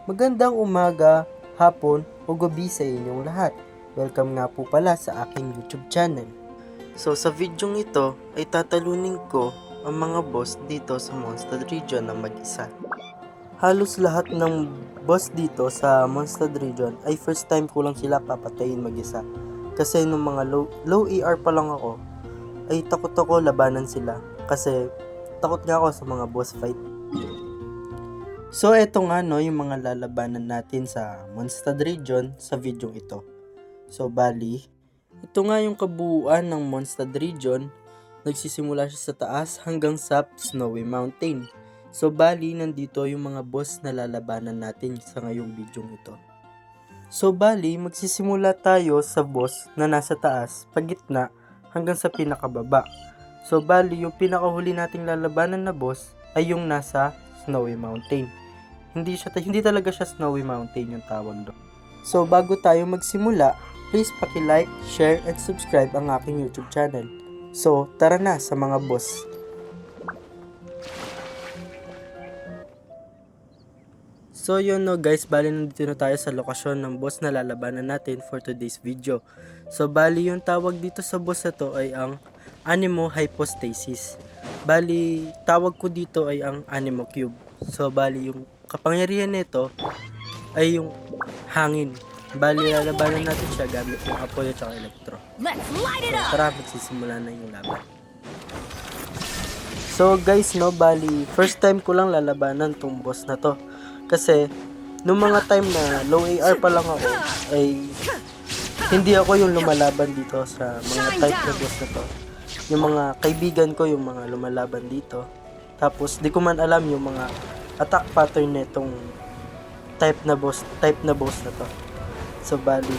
Magandang umaga, hapon o gabi sa inyong lahat. Welcome nga po pala sa aking YouTube channel. So sa videong ito ay tatalunin ko ang mga boss dito sa Mondstadt region na mag-isa. Halos lahat ng boss dito sa Mondstadt region ay first time ko lang sila papatayin mag-isa. Kasi nung mga low AR pa lang ako ay takot ako labanan sila. Kasi takot nga ako sa mga boss fight. So eto nga no yung mga lalabanan natin sa Mondstadt region sa video ito. So bali, ito nga yung kabuuan ng Mondstadt region. Nagsisimula siya sa taas hanggang sa Snowy Mountain. So bali, nandito yung mga boss na lalabanan natin sa ngayong video ito. So bali, magsisimula tayo sa boss na nasa taas, pagitna hanggang sa pinakababa. So bali, yung pinakahuli nating lalabanan na boss ay yung nasa Snowy Mountain. Hindi talaga siya Snowy Mountain yung tawag doon. So bago tayo magsimula, please paki-like, share, and subscribe ang aking YouTube channel. So tara na sa mga boss. So yun no guys, bali nandito na tayo sa lokasyon ng boss na lalabanan natin for today's video. So bali yung tawag dito sa boss na to ay ang Anemo Hypostasis. Bali tawag ko dito ay ang Anemo Cube. So bali yung kapangyarihan nito ay yung hangin. Bali lalabanan natin siya gamit yung Apollo at Electro. So tara, magsisimula na yung laban. So guys no, bali first time ko lang lalabanan tong boss na to. Kasi nung mga time na low AR pa lang ako ay hindi ako yung lumalaban dito sa mga type na boss na to. Yung mga kaibigan ko yung mga lumalaban dito. Tapos di ko man alam yung mga attack pattern nitong type na boss na to. So bali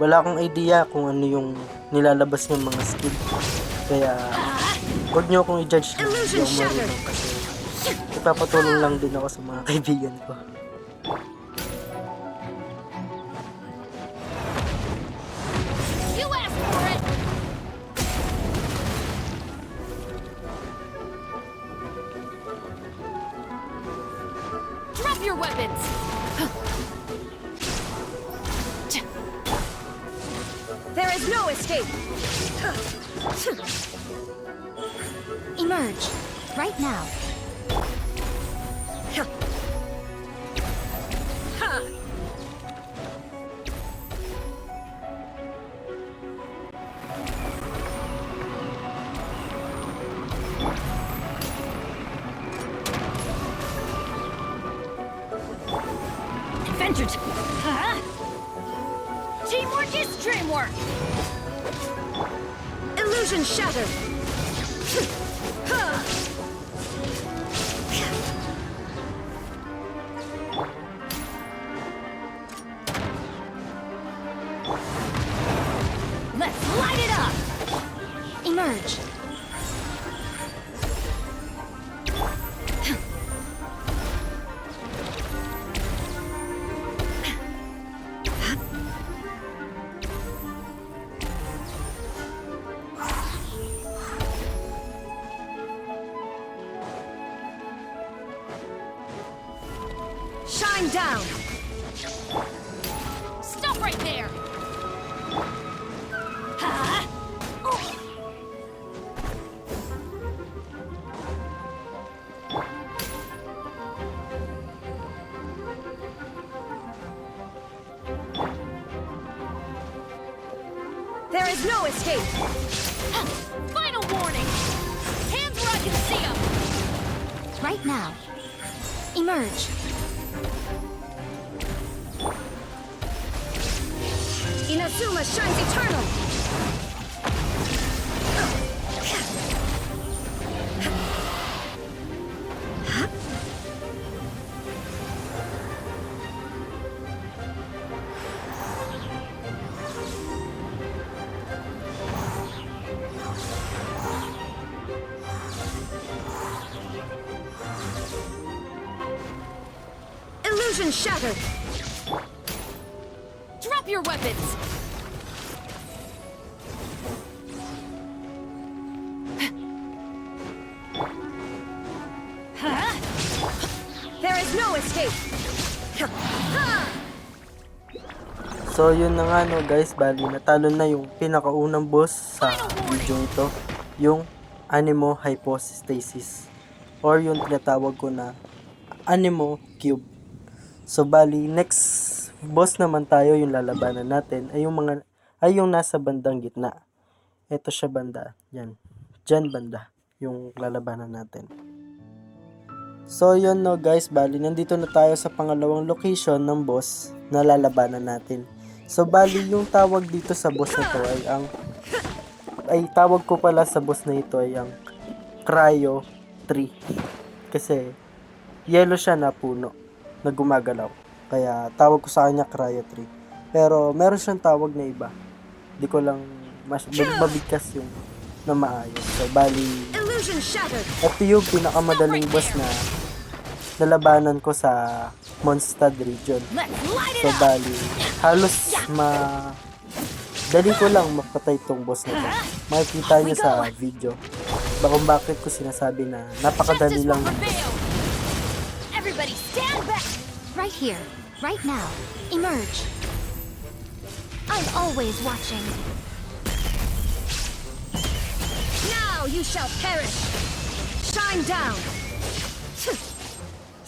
wala akong idea kung ano yung nilalabas ng mga skill. Kaya huwag nyo akong i-judge na hindi ako marunong kasi ipapatulong lang din ako sa mga kaibigan ko. Drop your weapons! There is no escape! Emerge, right now. Adventure! Teamwork is dreamwork! Illusion shattered! Let's light it up! Emerge! Shine down! Stop right there! There is no escape! Final warning! Hands where I can see them! Right now. Emerge. Inazuma shines eternal! Illusion shattered! Drop your weapons! There is no escape! So yun na nga no guys, bali natalo na yung pinakaunang boss sa video ito, yung Anemo Hypostasis or yung tinatawag ko na Anemo Cube. So bali next boss naman tayo, yung lalabanan natin ay yung nasa bandang gitna. Ito siya banda, yan. Diyan banda yung lalabanan natin. So yun no guys, bali nandito na tayo sa pangalawang location ng boss na lalabanan natin. So bali yung tawag dito sa boss na to ay tawag ko pala sa boss na ito ay ang Cryo 3. Kasi yellow siya na puno na gumagalaw. Kaya tawag ko sa kanya Cryo 3. Pero meron siyang tawag na iba. Di ko lang mabigkas yung na maayos. So bali ito yung pinakamadaling boss na nalabanan ko sa Mondstadt region. So bali halos dali ko lang mapatay tong boss na to. Makikita niyo sa video kung bakit ko sinasabi na napakadali lang. Everybody stand back! Right here, right now. Emerge. I'm always watching. Now you shall perish. Shine down.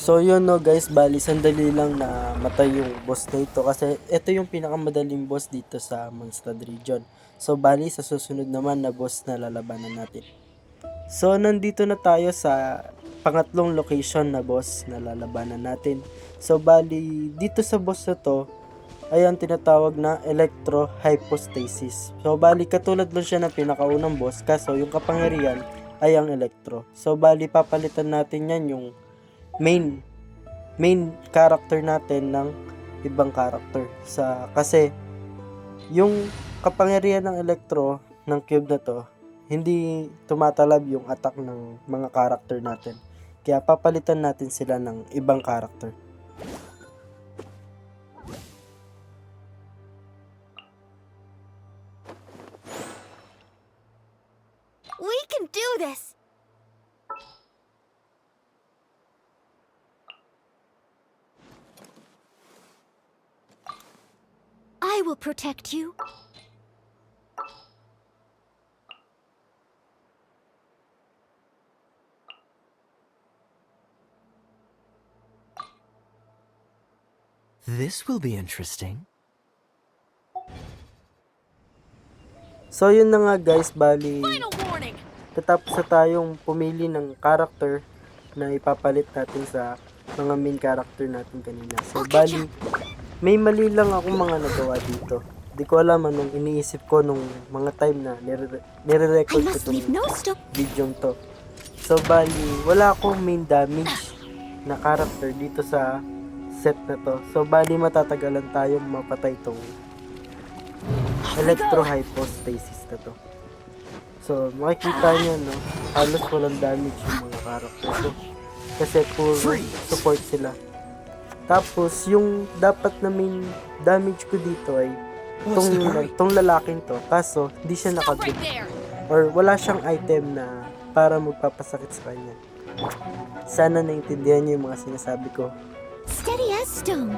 So yun no guys, bali sandali lang na matay yung boss na ito kasi ito yung pinakamadaling boss dito sa Mondstadt region. So bali sa susunod naman na boss na lalabanan natin. So nandito na tayo sa pangatlong location na boss na lalabanan natin. So bali dito sa boss na to ay ang tinatawag na Electro Hypostasis. So bali katulad lang siya ng pinakaunang boss kaso yung kapangyarihan ay ang Electro. So bali papalitan natin yan yung main character natin ng ibang character kasi yung kapangyarihan ng Electro ng cube na to hindi tumatalab yung attack ng mga character natin, kaya papalitan natin sila ng ibang character. We can do this. I will protect you. This will be interesting. So yun na nga guys, bali Final warning. tatapos na tayong pumili ng character na ipapalit natin sa mga main character natin kanina. So bali may mali lang akong mga nagawa dito. Di ko alam anong iniisip ko nung mga time na nire-record ko itong video to. So bali wala akong main damage na character dito sa set na to. So bali matatagalan tayong mapatay itong Electro Hypostasis na to. So makikita nyo no, halos walang damage yung mga character ko kasi puro support sila. Tapos yung dapat na main damage ko dito ay tong lalaking to, kaso hindi siya nakagroup or wala siyang item na para magpapasakit sa kanya. Sana naintindihan niyo yung mga sinasabi ko. Steady as stone.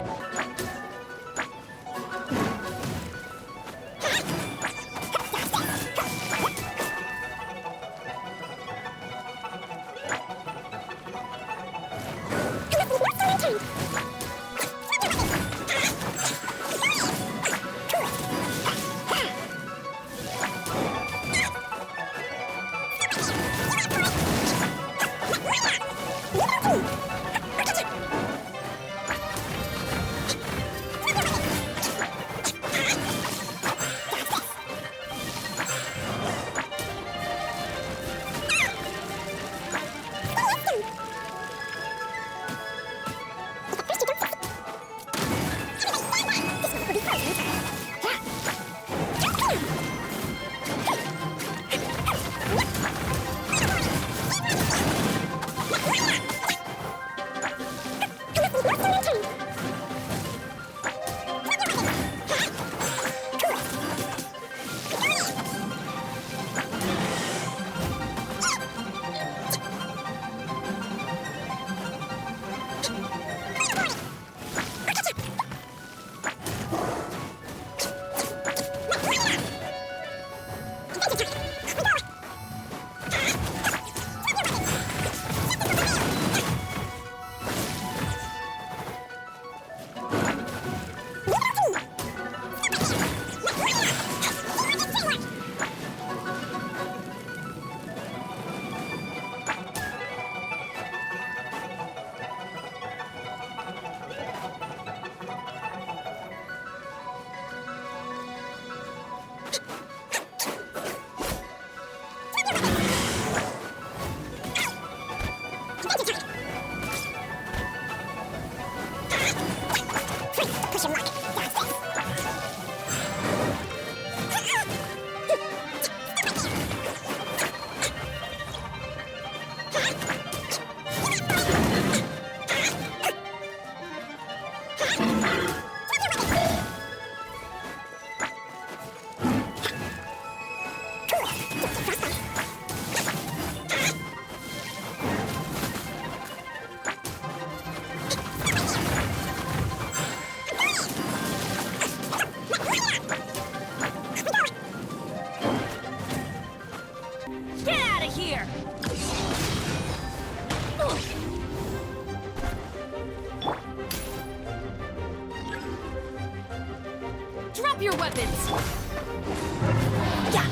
Get out of here! Drop your weapons! Yeah!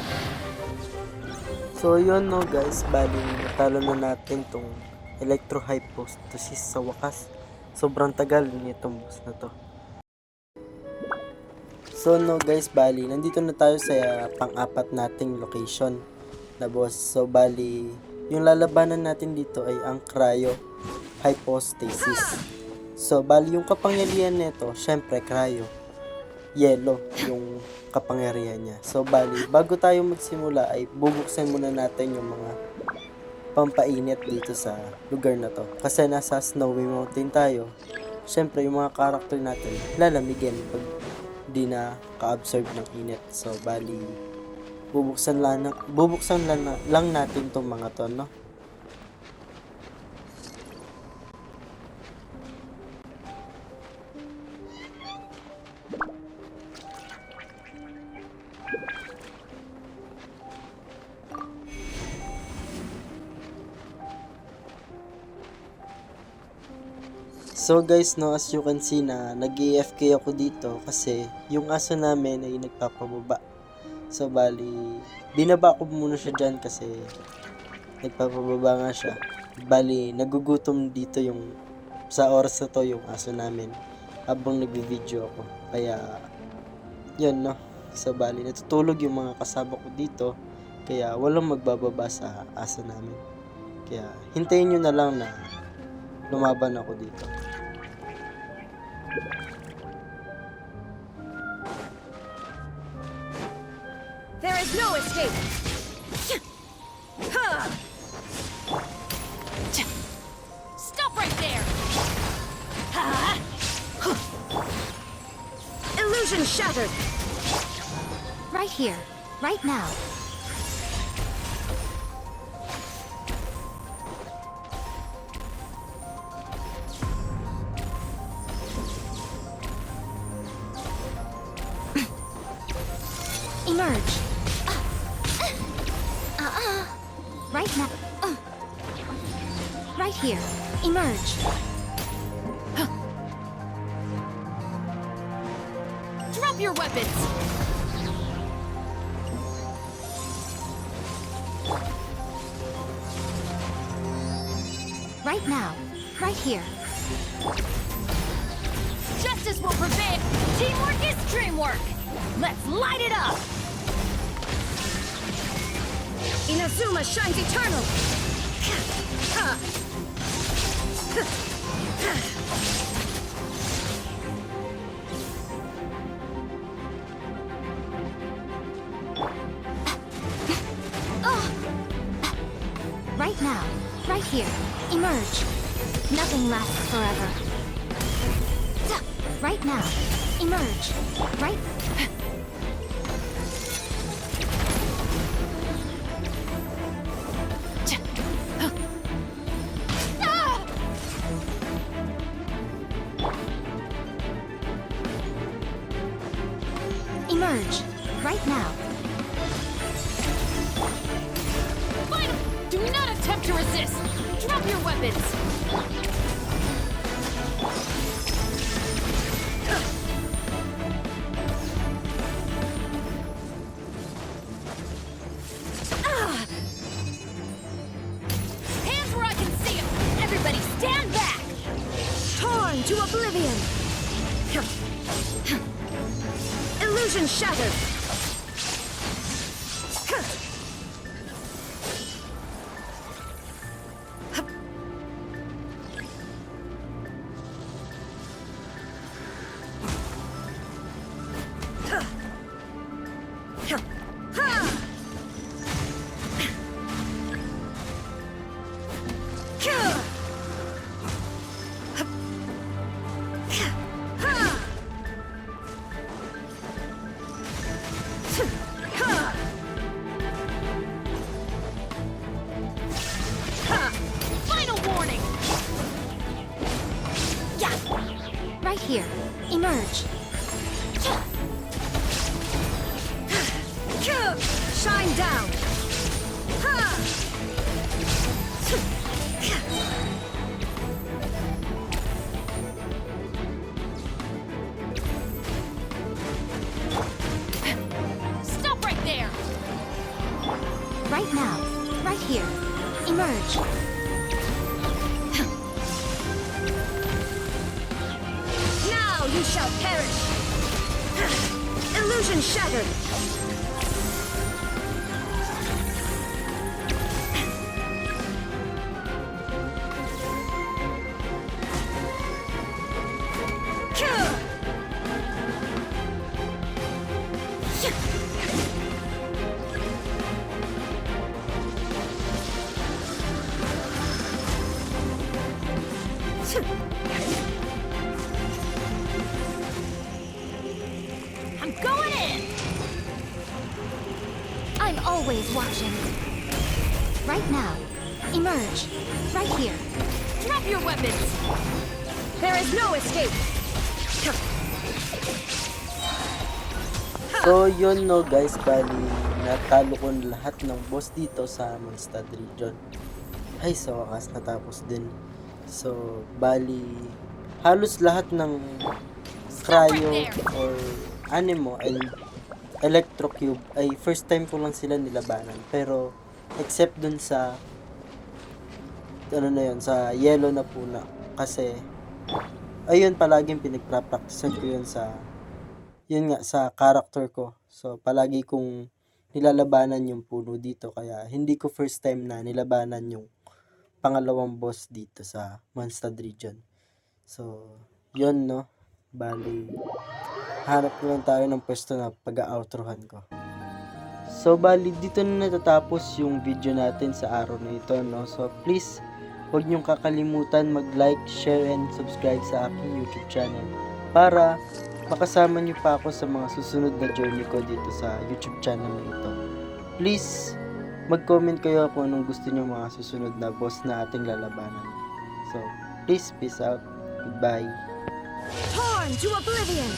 So yun no guys, bali natalo na natin tong Electro Hypostasis sa wakas. Sobrang tagal nitong boss na to. So no guys, bali nandito na tayo sa pang-apat nating location na boss. So bali yung lalabanan natin dito ay ang Cryo Hypostasis. So bali yung kapangyarihan nito, syempre Cryo, yellow yung kapangyarihan niya. So bali bago tayo magsimula ay bubuksan muna natin yung mga pampainit dito sa lugar na to. Kasi nasa Snowy Mountain tayo. Syempre yung mga karakter natin lalamigin pag di na ka-absorb ng init. So bali bubuksan lang natin tong mga to, no? So guys, no, as you can see na nag-AFK ako dito kasi yung aso namin ay nagpapababa. So bali, binaba ko muna siya dyan kasi nagpapababa nga siya. Bali, nagugutom dito yung sa oras na to yung aso namin habang nagbi-video ako. Kaya, yun no. So bali, natutulog yung mga kasama ko dito kaya walang magbababa sa aso namin. Kaya, hintayin nyo na lang na lumaban ako dito. There is no escape! Stop right there! Illusion shattered! Right here, right now. Emerge. Right now. Right here. Emerge. Drop your weapons. Right now. Right here. Justice will prevail. Teamwork is dreamwork. Let's light it up. Inazuma shines eternal! Right now, right here, emerge. Nothing lasts forever. Right now, emerge. Right. Emerge, right now. Final! Do not attempt to resist! Drop your weapons! Hands where I can see them! Everybody stand back! Torn to oblivion! Illusion shattered! Right here. Emerge. Shine down. Stop right there. Right now. Right here. Emerge. Now you shall perish. Illusion shattered. I'm going in! I'm always watching. Right now. Emerge. Right here. Drop your weapons! There is no escape! So yun no guys, bali natalo ko lahat ng boss dito sa Mondstadt region. Ay, sa wakas natapos din. So bali halos lahat ng cryo or anemo and electrocube ay first time ko lang sila nilabanan, pero except dun sa ano na yun, sa yellow na puna, kasi ayun palaging pinagpa-practicean ko yun sa yun nga sa character ko. So palagi kong nilalabanan yung puno dito, kaya hindi ko first time na nilabanan yung pangalawang boss dito sa Mondstadt region. So yun no, bali hanap na lang tayo ng pwesto na pag-outrohan ko. So bali dito na natatapos yung video natin sa araw na ito no. So please huwag niyong kakalimutan mag-like, share and subscribe sa aking YouTube channel para makasama niyo pa ako sa mga susunod na journey ko dito sa YouTube channel na ito. Please mag-comment kayo kung anong gusto niyo mga susunod na boss na ating lalabanan. So please, peace out. Goodbye. Torn to oblivion!